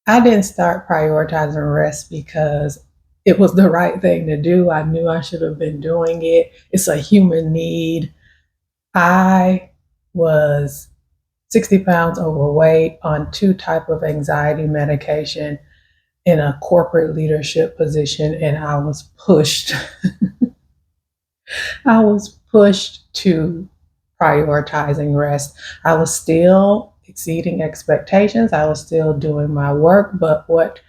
I didn't start prioritizing rest because it was the right thing to do. I knew I should have been doing it. It's a human need. I was 60 pounds overweight on two type of anxiety medication in a corporate leadership position, and I was pushed to prioritizing rest. I was still exceeding expectations. I was still doing my work, but what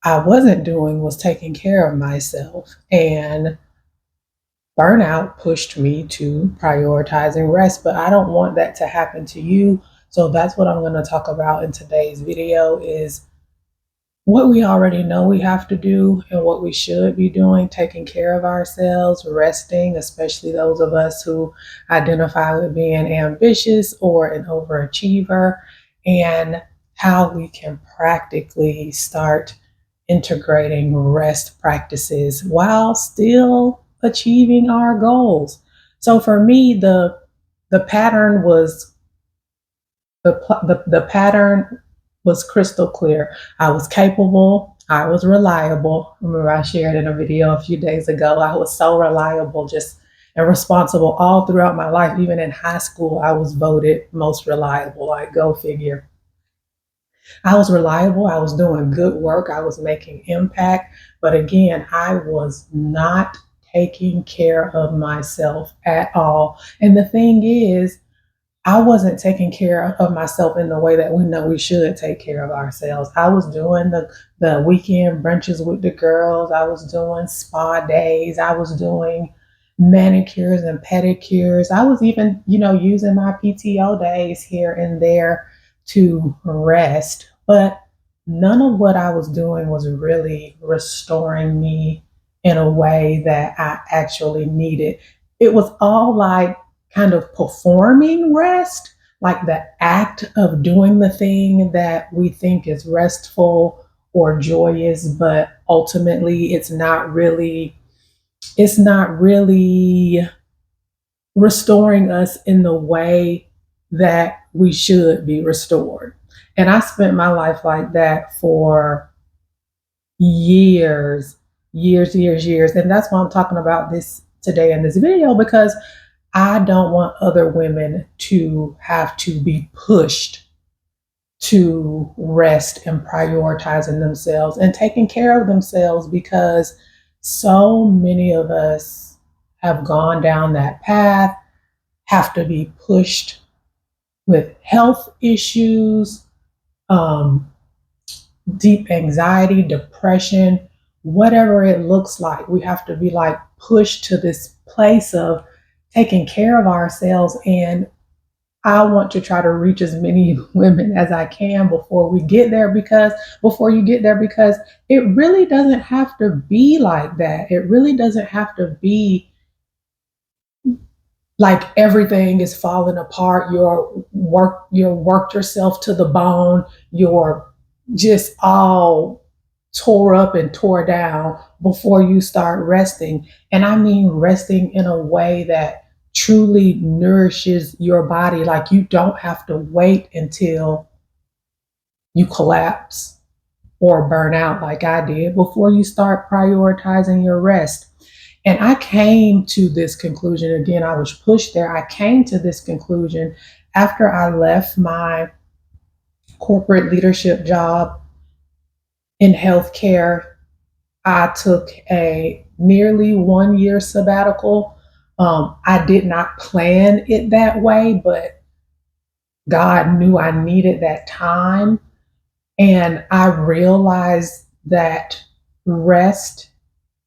I wasn't doing was taking care of myself. And burnout pushed me to prioritizing rest, but I don't want that to happen to you. So that's what I'm going to talk about in today's video is what we already know we have to do and what we should be doing, taking care of ourselves, resting, especially those of us who identify with being ambitious or an overachiever, and how we can practically start integrating rest practices while still achieving our goals. So for me, the pattern was the pattern was crystal clear. I was capable. I was reliable. Remember, I shared in a video a few days ago. I was so reliable, just and responsible all throughout my life. Even in high school, I was voted most reliable. Like, go figure. I was reliable. I was doing good work. I was making impact. But again, I was not taking care of myself at all. And the thing is, I wasn't taking care of myself in the way that we know we should take care of ourselves. I was doing the weekend brunches with the girls. I was doing spa days. I was doing manicures and pedicures. I was even, using my PTO days here and there to rest. But none of what I was doing was really restoring me in a way that I actually needed. It was all like kind of performing rest, like the act of doing the thing that we think is restful or joyous, but ultimately it's not really restoring us in the way that we should be restored. And I spent my life like that for years, years. And that's why I'm talking about this today in this video, because I don't want other women to have to be pushed to rest and prioritizing themselves and taking care of themselves, because so many of us have gone down that path, have to be pushed with health issues, um, deep anxiety, depression, whatever it looks like. We have to be like pushed to this place of taking care of ourselves. And I want to try to reach as many women as I can before you get there, because it really doesn't have to be like that. It really doesn't have to be like everything is falling apart. You're worked yourself to the bone. You're just all tore up and tore down before you start resting. And I mean resting in a way that truly nourishes your body. Like, you don't have to wait until you collapse or burn out like I did before you start prioritizing your rest. And I came to this conclusion again. I was pushed there. I came to this conclusion after I left my corporate leadership job in healthcare. I took a nearly 1 year sabbatical. I did not plan it that way, but God knew I needed that time. And I realized that rest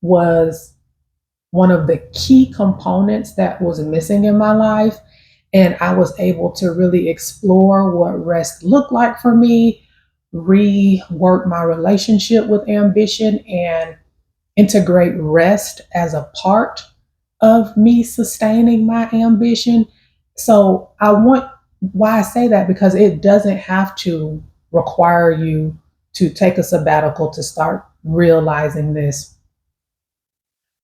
was one of the key components that was missing in my life. And I was able to really explore what rest looked like for me, rework my relationship with ambition, and integrate rest as a part of me sustaining my ambition. So why I say that, because it doesn't have to require you to take a sabbatical to start realizing this.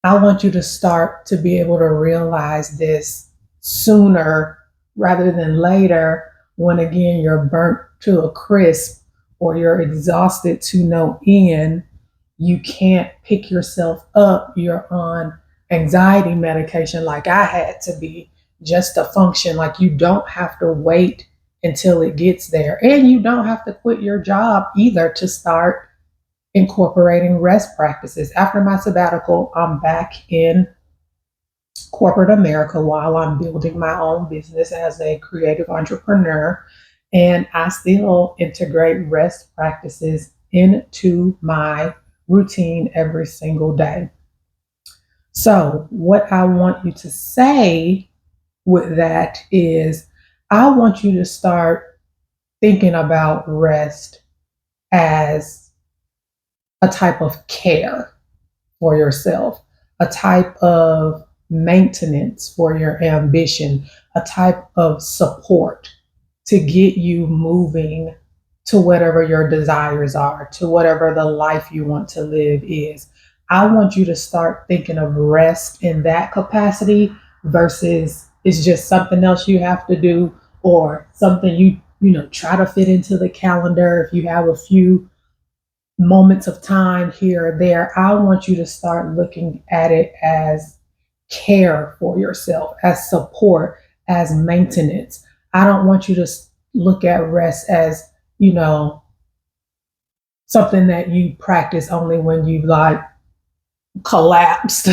I want you to start to be able to realize this sooner rather than later, when again you're burnt to a crisp or you're exhausted to no end, you can't pick yourself up. You're on anxiety medication like I had to be just to function. Like you don't have to wait until it gets there. And you don't have to quit your job either to start incorporating rest practices. After my sabbatical, I'm back in corporate America while I'm building my own business as a creative entrepreneur. And I still integrate rest practices into my routine every single day. So, what I want you to say with that is, I want you to start thinking about rest as a type of care for yourself, a type of maintenance for your ambition, a type of support to get you moving to whatever your desires are, to whatever the life you want to live is. I want you to start thinking of rest in that capacity versus it's just something else you have to do or something you try to fit into the calendar if you have a few moments of time here or there. I want you to start looking at it as care for yourself, as support, as maintenance. I don't want you to look at rest as, something that you practice only when you like collapsed.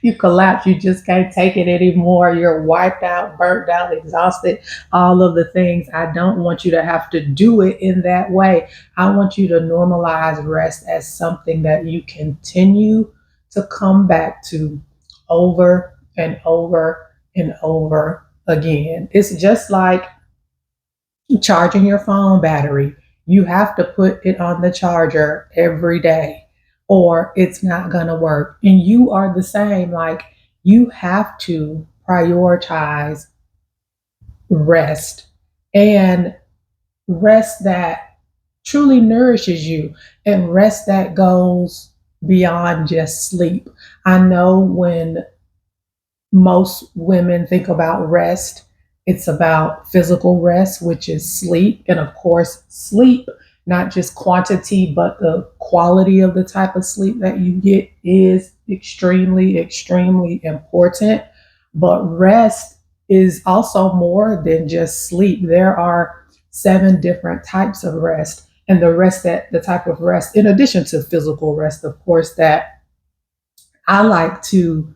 You collapse, you just can't take it anymore. You're wiped out, burnt out, exhausted, all of the things. I don't want you to have to do it in that way. I want you to normalize rest as something that you continue to come back to over and over and over again. It's just like charging your phone battery. You have to put it on the charger every day or it's not going to work. And you are the same. Like you have to prioritize rest and rest that truly nourishes you and rest that goes beyond just sleep. I know when most women think about rest, it's about physical rest, which is sleep. And of course, sleep, not just quantity, but the quality of the type of sleep that you get is extremely, extremely important. But rest is also more than just sleep. There are 7 different types of rest. And the type of rest, in addition to physical rest, of course, that I like to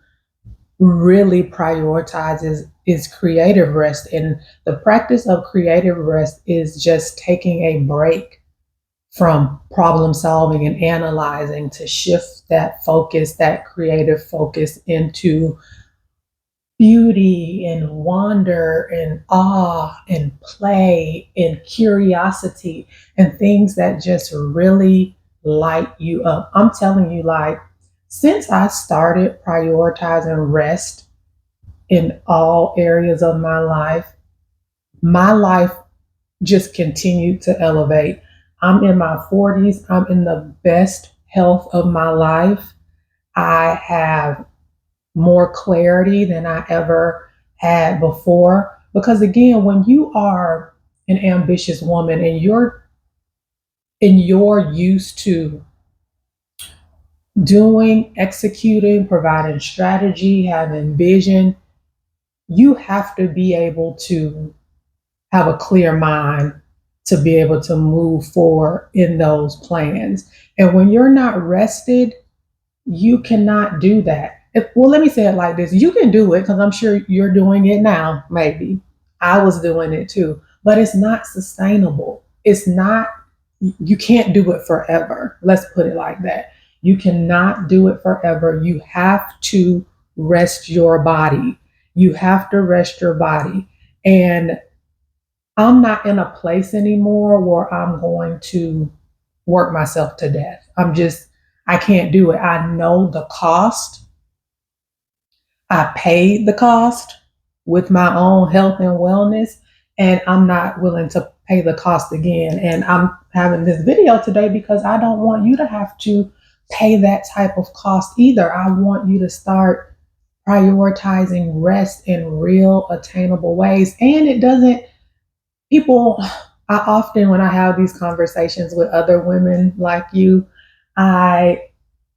really prioritizes is creative rest. And the practice of creative rest is just taking a break from problem solving and analyzing to shift that focus, that creative focus into beauty and wonder and awe and play and curiosity and things that just really light you up. I'm telling you, like, since I started prioritizing rest in all areas of my life just continued to elevate. I'm in my 40s. I'm in the best health of my life. I have more clarity than I ever had before. Because again, when you are an ambitious woman and you're used to doing, executing, providing strategy, having vision, you have to be able to have a clear mind to be able to move forward in those plans. And when you're not rested, you cannot do that. Well, let me say it like this. You can do it because I'm sure you're doing it now, maybe. I was doing it too, but it's not sustainable. It's not, you can't do it forever. Let's put it like that. You cannot do it forever. You have to rest your body. You have to rest your body. And I'm not in a place anymore where I'm going to work myself to death. I can't do it. I know the cost. I paid the cost with my own health and wellness, and I'm not willing to pay the cost again. And I'm having this video today because I don't want you to have to pay that type of cost either. I want you to start prioritizing rest in real attainable ways. And it doesn't, people, I often, when I have these conversations with other women like you, I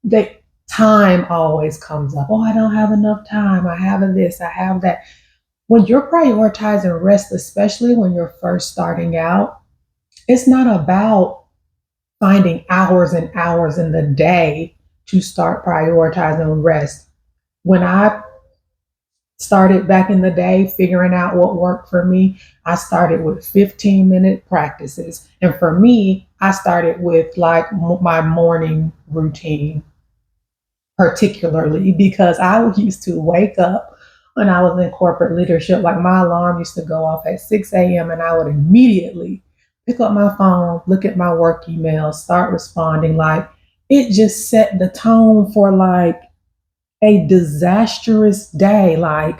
the time always comes up. Oh, I don't have enough time. I have this, I have that. When you're prioritizing rest, especially when you're first starting out, it's not about finding hours and hours in the day to start prioritizing rest. When I started back in the day figuring out what worked for me, I started with 15-minute practices. And for me, I started with like my morning routine, particularly because I used to wake up when I was in corporate leadership. Like my alarm used to go off at 6 a.m. and I would immediately pick up my phone, look at my work emails, start responding. Like it just set the tone for like a disastrous day. Like,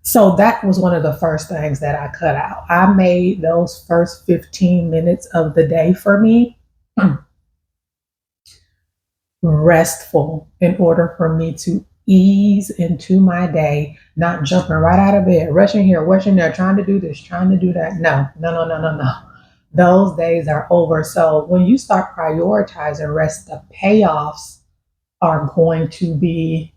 so that was one of the first things that I cut out. I made those first 15 minutes of the day for me restful in order for me to ease into my day, not jumping right out of bed, rushing here, rushing there, trying to do this, trying to do that. No, no, no, no, no, no. Those days are over. So when you start prioritizing rest, the payoffs are going to be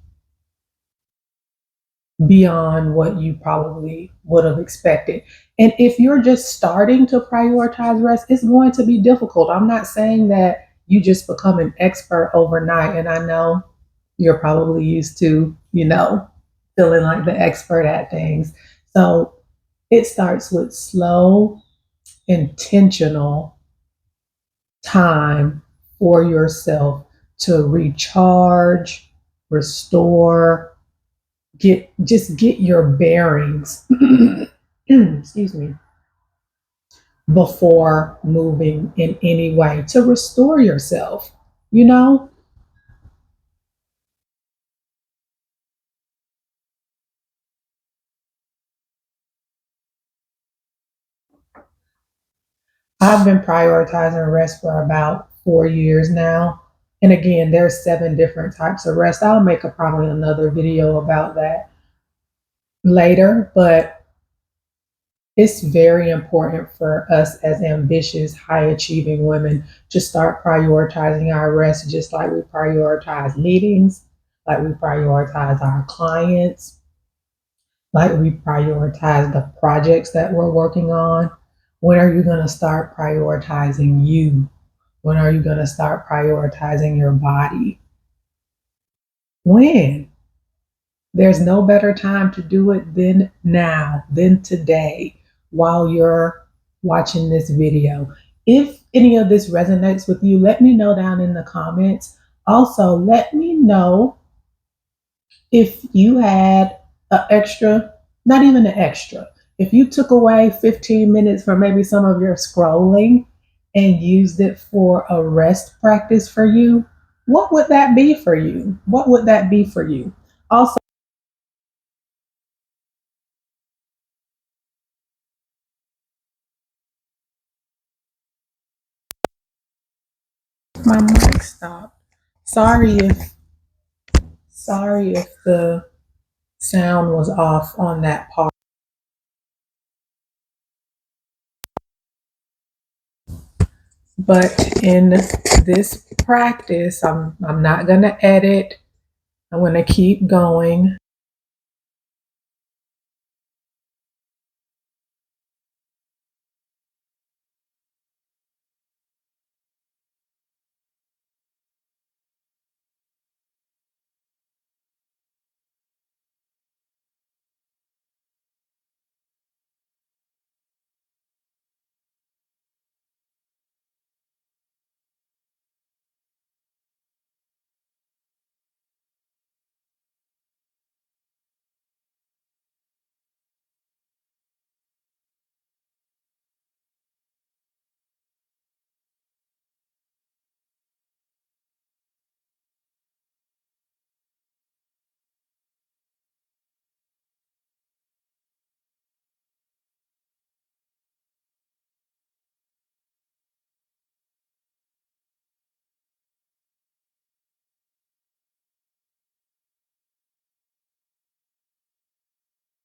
beyond what you probably would have expected. And if you're just starting to prioritize rest, it's going to be difficult. I'm not saying that you just become an expert overnight. And I know you're probably used to, feeling like the expert at things. So it starts with slow, intentional time for yourself to recharge, restore, get your bearings excuse me, before moving in any way to restore yourself. you know I've been prioritizing rest for about 4 years now, and again, there's 7 different types of rest. I'll make probably another video about that later, but it's very important for us as ambitious, high achieving women to start prioritizing our rest just like we prioritize meetings, like we prioritize our clients, like we prioritize the projects that we're working on. When are you going to start prioritizing you? When are you going to start prioritizing your body? When? There's no better time to do it than now, than today, while you're watching this video. If any of this resonates with you, let me know down in the comments. Also, let me know if you had an extra, not even an extra, if you took away 15 minutes from maybe some of your scrolling and used it for a rest practice for you, what would that be for you? What would that be for you? Also, my mic stopped. Sorry if sorry if the sound was off on that part. But in this practice, I'm not gonna edit. I'm gonna keep going.